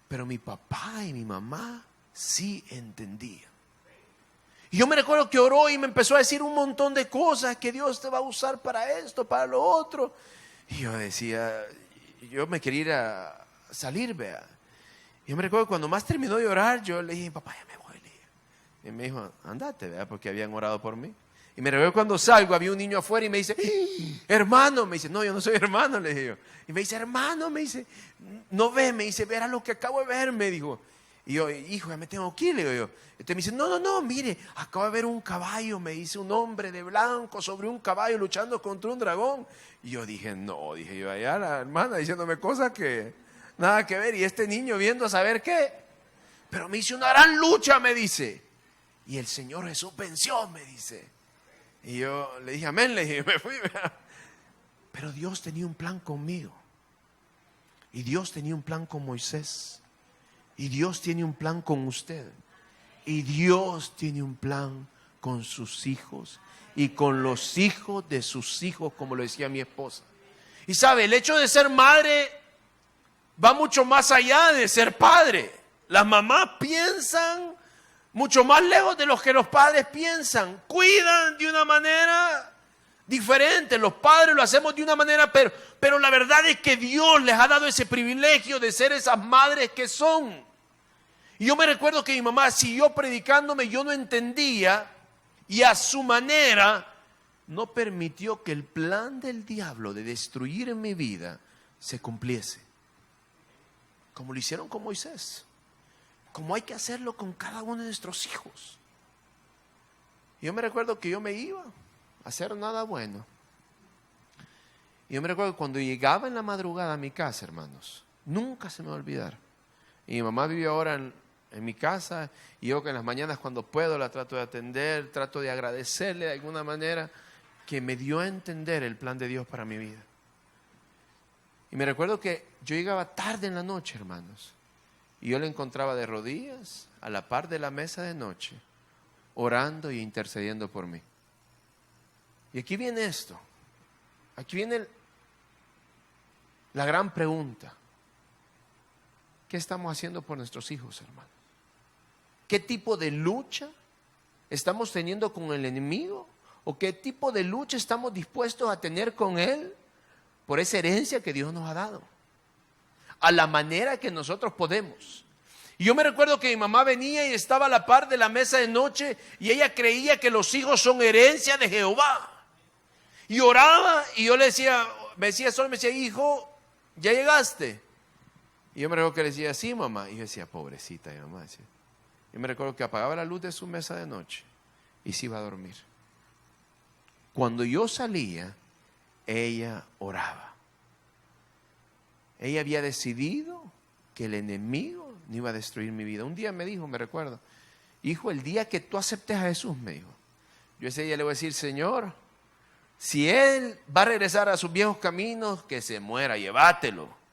Pero mi papá y mi mamá sí entendían. Y yo me recuerdo que oró y me empezó a decir un montón de cosas, que Dios te va a usar para esto, para lo otro. Y yo decía, yo me quería ir a salir, vea. Y yo me recuerdo que cuando más terminó de orar, yo le dije, papá, ya me voy. Y me dijo, andate, vea, porque habían orado por mí. Y me recuerdo cuando salgo, había un niño afuera y me dice, hermano, me dice, no, yo no soy hermano, le dije yo. Y me dice, hermano, me dice, no ves, me dice, verá lo que acabo de ver, me dijo. Y yo, hijo, ya me tengo que ir, le digo yo. Entonces me dice, no, mire, acabo de ver un caballo, me dice un hombre de blanco sobre un caballo luchando contra un dragón. Y yo dije, no, dije yo, allá la hermana diciéndome cosas que nada que ver. Y este niño viendo a saber qué. Pero me dice una gran lucha, me dice. Y el Señor Jesús venció, me dice. Y yo le dije, amén, le dije, me fui. Pero Dios tenía un plan conmigo. Y Dios tenía un plan con Moisés. Y Dios tiene un plan con usted. Y Dios tiene un plan con sus hijos. Y con los hijos de sus hijos, como lo decía mi esposa. Y sabe, el hecho de ser madre va mucho más allá de ser padre. Las mamás piensan mucho más lejos de lo que los padres piensan. Cuidan de una manera diferente. Los padres lo hacemos de una manera, pero la verdad es que Dios les ha dado ese privilegio de ser esas madres que son. Y yo me recuerdo que mi mamá siguió predicándome, yo no entendía, y a su manera no permitió que el plan del diablo de destruir en mi vida se cumpliese. Como lo hicieron con Moisés. Como hay que hacerlo con cada uno de nuestros hijos. Y yo me recuerdo que yo me iba a hacer nada bueno. Y yo me recuerdo que cuando llegaba en la madrugada a mi casa, hermanos, nunca se me va a olvidar. Y mi mamá vive ahora en mi casa, y yo que en las mañanas cuando puedo la trato de atender, trato de agradecerle de alguna manera que me dio a entender el plan de Dios para mi vida. Y me recuerdo que yo llegaba tarde en la noche, hermanos, y yo le encontraba de rodillas a la par de la mesa de noche, orando y intercediendo por mí. Y aquí viene esto, aquí viene la gran pregunta. ¿Qué estamos haciendo por nuestros hijos, hermanos? ¿Qué tipo de lucha estamos teniendo con el enemigo? ¿O qué tipo de lucha estamos dispuestos a tener con él por esa herencia que Dios nos ha dado? A la manera que nosotros podemos. Y yo me recuerdo que mi mamá venía y estaba a la par de la mesa de noche y ella creía que los hijos son herencia de Jehová. Y oraba y yo le decía, me decía, hijo, ¿ya llegaste? Y yo me recuerdo que le decía, sí, mamá. Y yo decía, pobrecita, mi mamá decía. Yo me recuerdo que apagaba la luz de su mesa de noche y se iba a dormir. Cuando yo salía, ella oraba. Ella había decidido que el enemigo no iba a destruir mi vida. Un día me dijo, me recuerdo, hijo, el día que tú aceptes a Jesús, me dijo, yo ese día le voy a decir, Señor, si Él va a regresar a sus viejos caminos, que se muera, llévatelo.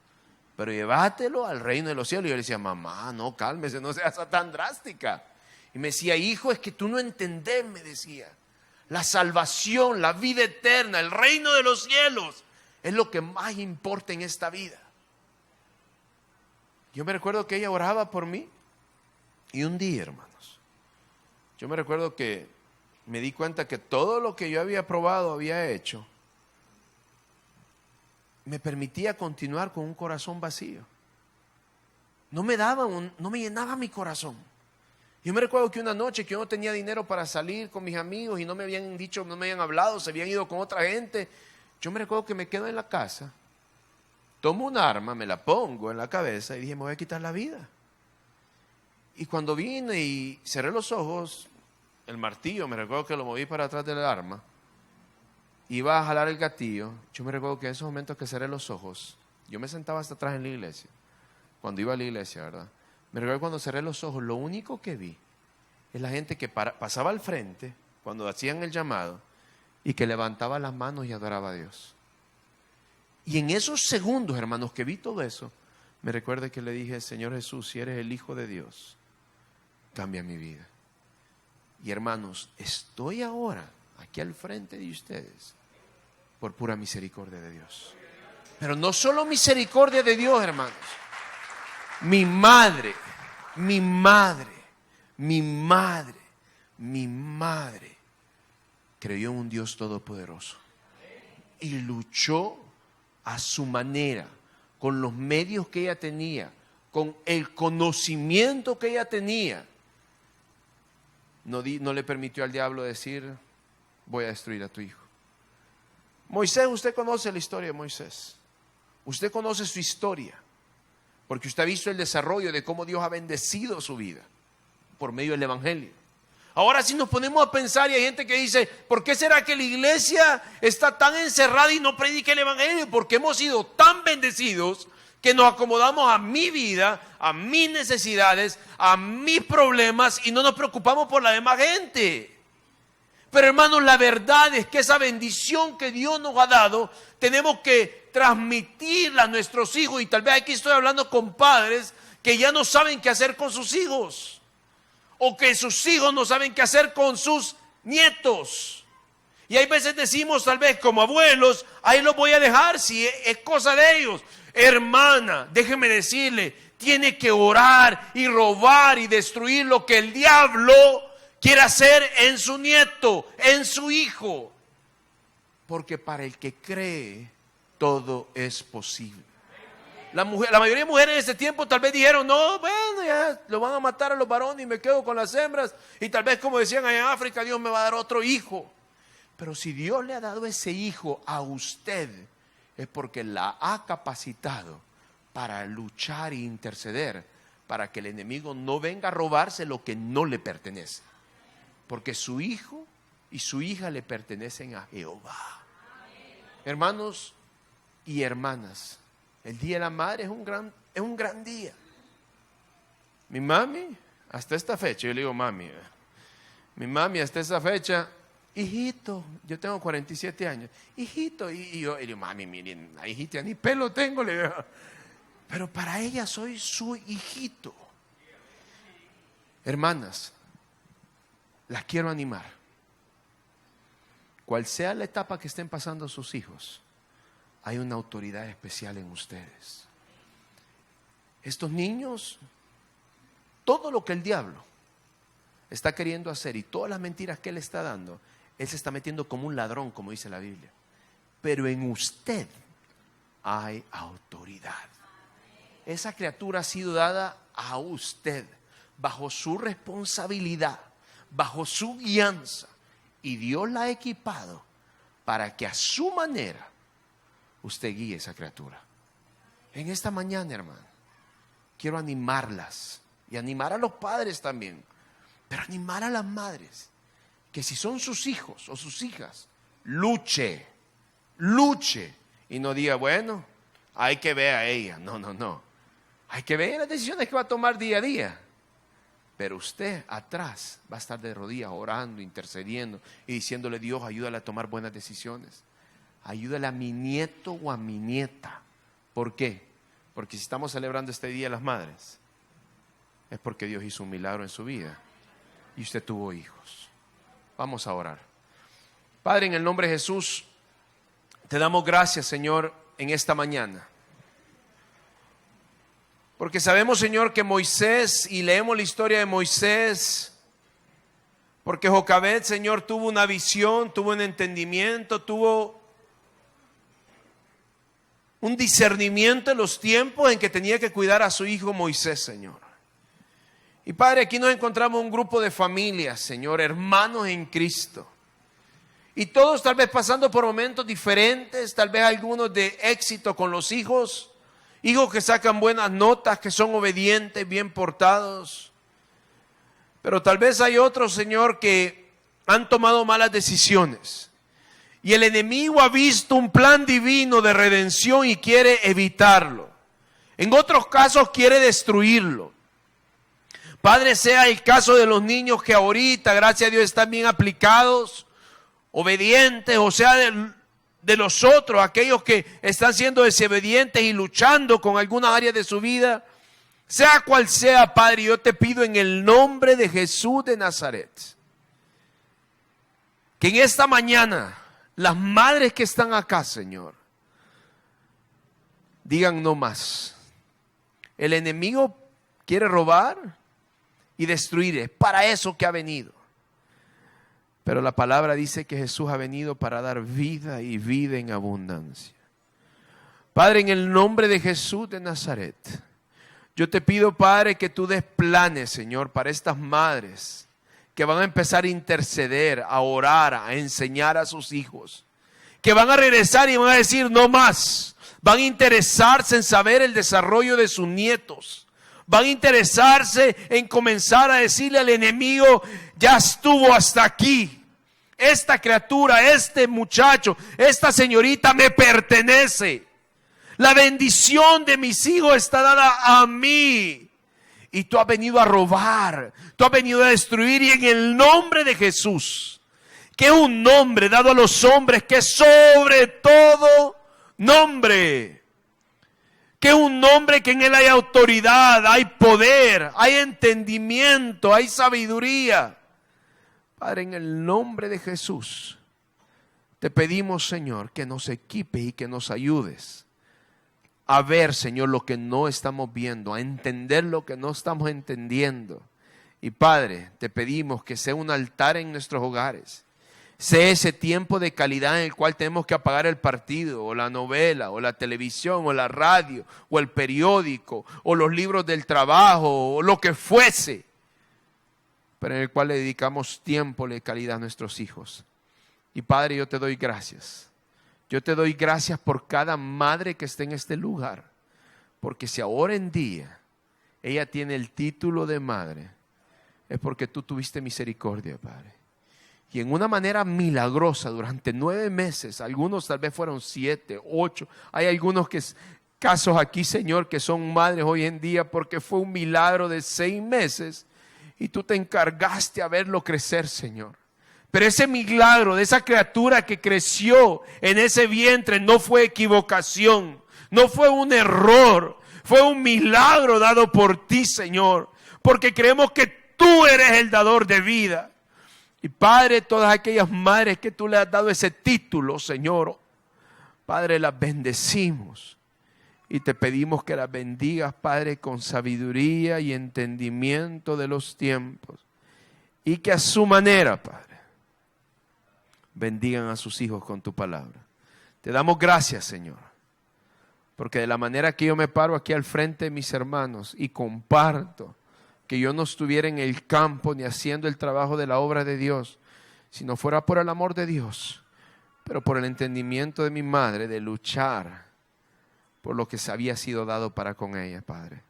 Pero llévatelo al reino de los cielos. Y yo le decía, mamá, no, cálmese, no seas tan drástica. Y me decía, hijo, es que tú no entendés, me decía. La salvación, la vida eterna, el reino de los cielos es lo que más importa en esta vida. Yo me recuerdo que ella oraba por mí. Y un día, hermanos, yo me recuerdo que me di cuenta que todo lo que yo había probado, había hecho, me permitía continuar con un corazón vacío. No me llenaba mi corazón. Yo me recuerdo que una noche que yo no tenía dinero para salir con mis amigos y no me habían dicho, no me habían hablado, se habían ido con otra gente. Yo me recuerdo que me quedo en la casa, tomo un arma, me la pongo en la cabeza y dije, me voy a quitar la vida. Y cuando vine y cerré los ojos, el martillo, me recuerdo que lo moví para atrás del arma. Iba a jalar el gatillo. Yo me recuerdo que en esos momentos que cerré los ojos, yo me sentaba hasta atrás en la iglesia, cuando iba a la iglesia, ¿verdad? Me recuerdo que cuando cerré los ojos, lo único que vi es la gente que pasaba al frente, cuando hacían el llamado, y que levantaba las manos y adoraba a Dios. Y en esos segundos, hermanos, que vi todo eso, me recuerdo que le dije, Señor Jesús, si eres el Hijo de Dios, cambia mi vida. Y hermanos, estoy ahora aquí al frente de ustedes por pura misericordia de Dios. Pero no solo misericordia de Dios, hermanos. Mi madre creyó en un Dios todopoderoso y luchó a su manera, con los medios que ella tenía, con el conocimiento que ella tenía. No le permitió al diablo decir, voy a destruir a tu hijo. Moisés, usted conoce la historia de Moisés. Usted conoce su historia. Porque usted ha visto el desarrollo de cómo Dios ha bendecido su vida por medio del Evangelio. Ahora si nos ponemos a pensar, y hay gente que dice, ¿por qué será que la iglesia está tan encerrada y no predica el Evangelio? Porque hemos sido tan bendecidos que nos acomodamos a mi vida, a mis necesidades, a mis problemas y no nos preocupamos por la demás gente. Pero hermanos, la verdad es que esa bendición que Dios nos ha dado, tenemos que transmitirla a nuestros hijos. Y tal vez aquí estoy hablando con padres que ya no saben qué hacer con sus hijos, o que sus hijos no saben qué hacer con sus nietos. Y hay veces decimos, tal vez como abuelos, ahí los voy a dejar si es cosa de ellos. Hermana, déjeme decirle, tiene que orar y robar y destruir lo que el diablo quiere hacer en su nieto, en su hijo. Porque para el que cree, todo es posible. La mayoría de mujeres en ese tiempo tal vez dijeron, no, bueno, ya lo van a matar a los varones y me quedo con las hembras. Y tal vez, como decían allá en África, Dios me va a dar otro hijo. Pero si Dios le ha dado ese hijo a usted, es porque la ha capacitado para luchar e interceder, para que el enemigo no venga a robarse lo que no le pertenece. Porque su hijo y su hija le pertenecen a Jehová. Hermanos y hermanas, el Día de la Madre es un gran día. Mi mami, hasta esta fecha, yo le digo mami, mi mami hasta esta fecha, hijito, yo tengo 47 años, hijito, y yo le digo, mami, miren, la hijita ni pelo tengo, le digo, pero para ella soy su hijito. Hermanas, las quiero animar. Cual sea la etapa que estén pasando sus hijos, hay una autoridad especial en ustedes. Estos niños, todo lo que el diablo está queriendo hacer y todas las mentiras que él está dando, él se está metiendo como un ladrón, como dice la Biblia. Pero en usted hay autoridad. Esa criatura ha sido dada a usted, bajo su responsabilidad, bajo su guianza. Y Dios la ha equipado para que a su manera usted guíe esa criatura. En esta mañana, hermano, quiero animarlas y animar a los padres también, pero animar a las madres, que si son sus hijos o sus hijas, luche y no diga, bueno, hay que ver a ella. No, hay que ver las decisiones que va a tomar día a día. Pero usted atrás va a estar de rodillas orando, intercediendo y diciéndole, Dios, ayúdale a tomar buenas decisiones. Ayúdale a mi nieto o a mi nieta. ¿Por qué? Porque si estamos celebrando este Día de las Madres, es porque Dios hizo un milagro en su vida y usted tuvo hijos. Vamos a orar. Padre, en el nombre de Jesús, te damos gracias, Señor, en esta mañana. Porque sabemos, Señor, que Moisés, y leemos la historia de Moisés, porque Jocabed, Señor, tuvo una visión, tuvo un entendimiento, tuvo un discernimiento en los tiempos en que tenía que cuidar a su hijo Moisés, Señor. Y Padre, aquí nos encontramos un grupo de familias, Señor, hermanos en Cristo. Y todos tal vez pasando por momentos diferentes, tal vez algunos de éxito con los hijos, hijos que sacan buenas notas, que son obedientes, bien portados. Pero tal vez hay otros, Señor, que han tomado malas decisiones. Y el enemigo ha visto un plan divino de redención y quiere evitarlo. En otros casos quiere destruirlo. Padre, sea el caso de los niños que ahorita, gracias a Dios, están bien aplicados, obedientes, o sea, de los otros, aquellos que están siendo desobedientes y luchando con alguna área de su vida, sea cual sea, Padre, yo te pido en el nombre de Jesús de Nazaret, que en esta mañana, las madres que están acá, Señor, digan no más. El enemigo quiere robar y destruir, es para eso que ha venido. Pero la palabra dice que Jesús ha venido para dar vida y vida en abundancia. Padre, en el nombre de Jesús de Nazaret, yo te pido, Padre, que tú des planes, Señor, para estas madres que van a empezar a interceder, a orar, a enseñar a sus hijos. que van a regresar y van a decir no más. Van a interesarse en saber el desarrollo de sus nietos. Van a interesarse en comenzar a decirle al enemigo, ya estuvo hasta aquí. Esta criatura, este muchacho, esta señorita me pertenece. La bendición de mis hijos está dada a mí. Y tú has venido a robar, tú has venido a destruir, y en el nombre de Jesús, que es un nombre dado a los hombres, que es sobre todo nombre, que es un nombre que en él hay autoridad, hay poder, hay entendimiento, hay sabiduría. Padre, en el nombre de Jesús, te pedimos, Señor, que nos equipes y que nos ayudes a ver, Señor, lo que no estamos viendo, a entender lo que no estamos entendiendo. Y Padre, te pedimos que sea un altar en nuestros hogares. Sea ese tiempo de calidad en el cual tenemos que apagar el partido, o la novela, o la televisión, o la radio, o el periódico, o los libros del trabajo, o lo que fuese, pero en el cual le dedicamos tiempo de calidad a nuestros hijos. Y Padre, yo te doy gracias. Yo te doy gracias por cada madre que esté en este lugar, porque si ahora en día ella tiene el título de madre, es porque tú tuviste misericordia, Padre. Y en una manera milagrosa, durante 9 meses, algunos tal vez fueron 7, 8, hay algunos casos aquí, Señor, que son madres hoy en día porque fue un milagro de 6 meses y tú te encargaste a verlo crecer, Señor. Pero ese milagro de esa criatura que creció en ese vientre no fue equivocación, no fue un error, fue un milagro dado por ti, Señor, porque creemos que tú eres el dador de vida. Y Padre, todas aquellas madres que tú le has dado ese título, Señor, Padre, las bendecimos y te pedimos que las bendigas, Padre, con sabiduría y entendimiento de los tiempos, y que a su manera, Padre, bendigan a sus hijos con tu palabra. Te damos gracias, Señor, porque de la manera que yo me paro aquí al frente de mis hermanos y comparto que yo no estuviera en el campo ni haciendo el trabajo de la obra de Dios, si no fuera por el amor de Dios, pero por el entendimiento de mi madre de luchar por lo que se había sido dado para con ella, Padre.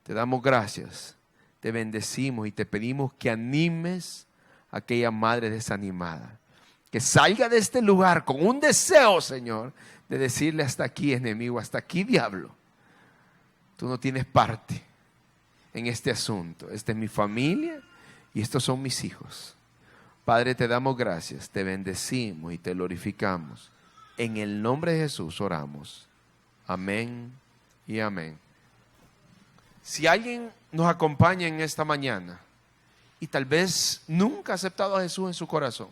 Te damos gracias, te bendecimos y te pedimos que animes a aquella madre desanimada, que salga de este lugar con un deseo, Señor, de decirle hasta aquí, enemigo, hasta aquí, diablo. Tú no tienes parte en este asunto. Esta es mi familia y estos son mis hijos. Padre, te damos gracias, te bendecimos y te glorificamos. En el nombre de Jesús oramos. Amén y amén. Si alguien nos acompaña en esta mañana y tal vez nunca ha aceptado a Jesús en su corazón,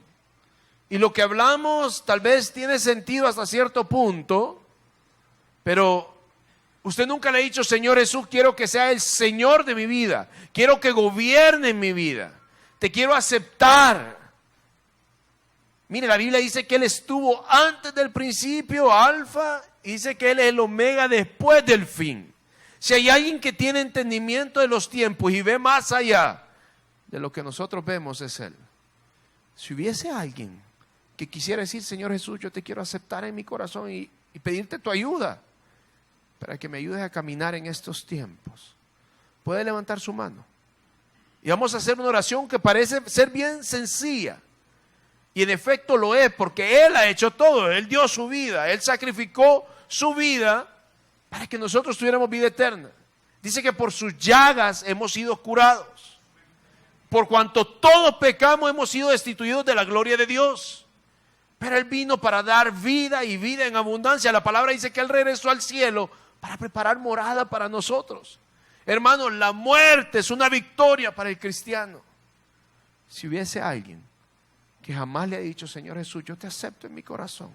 y lo que hablamos tal vez tiene sentido hasta cierto punto, pero usted nunca le ha dicho, Señor Jesús, quiero que sea el Señor de mi vida, quiero que gobierne en mi vida, te quiero aceptar. Mire, la Biblia dice que Él estuvo antes del principio, alfa, y dice que Él es el omega después del fin. Si hay alguien que tiene entendimiento de los tiempos y ve más allá de lo que nosotros vemos, es Él. Si hubiese alguien que quisiera decir, Señor Jesús, yo te quiero aceptar en mi corazón y pedirte tu ayuda para que me ayudes a caminar en estos tiempos, puede levantar su mano. Y vamos a hacer una oración que parece ser bien sencilla. Y en efecto lo es, porque Él ha hecho todo. Él dio su vida, Él sacrificó su vida para que nosotros tuviéramos vida eterna. Dice que por sus llagas hemos sido curados. Por cuanto todos pecamos, hemos sido destituidos de la gloria de Dios. Pero Él vino para dar vida y vida en abundancia. La palabra dice que Él regresó al cielo para preparar morada para nosotros. Hermanos, la muerte es una victoria para el cristiano. Si hubiese alguien que jamás le ha dicho, Señor Jesús, yo te acepto en mi corazón,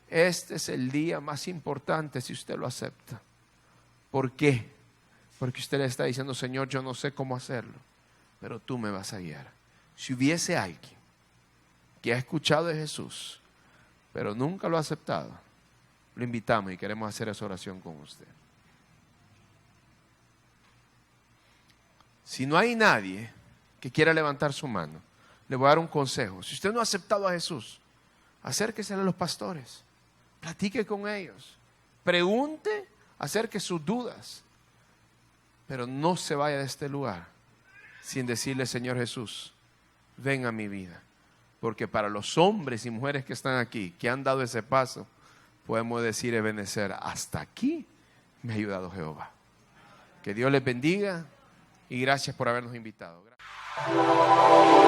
este es el día más importante si usted lo acepta. ¿Por qué? Porque usted le está diciendo, Señor, yo no sé cómo hacerlo, pero tú me vas a guiar. Si hubiese alguien que ha escuchado de Jesús, pero nunca lo ha aceptado, lo invitamos y queremos hacer esa oración con usted. Si no hay nadie que quiera levantar su mano, le voy a dar un consejo. Si usted no ha aceptado a Jesús, acérquese a los pastores, platique con ellos, pregunte, acerque sus dudas, pero no se vaya de este lugar sin decirle: Señor Jesús, ven a mi vida. Porque para los hombres y mujeres que están aquí, que han dado ese paso, podemos decir y benecer: hasta aquí me ha ayudado Jehová. Que Dios les bendiga y gracias por habernos invitado. Gracias.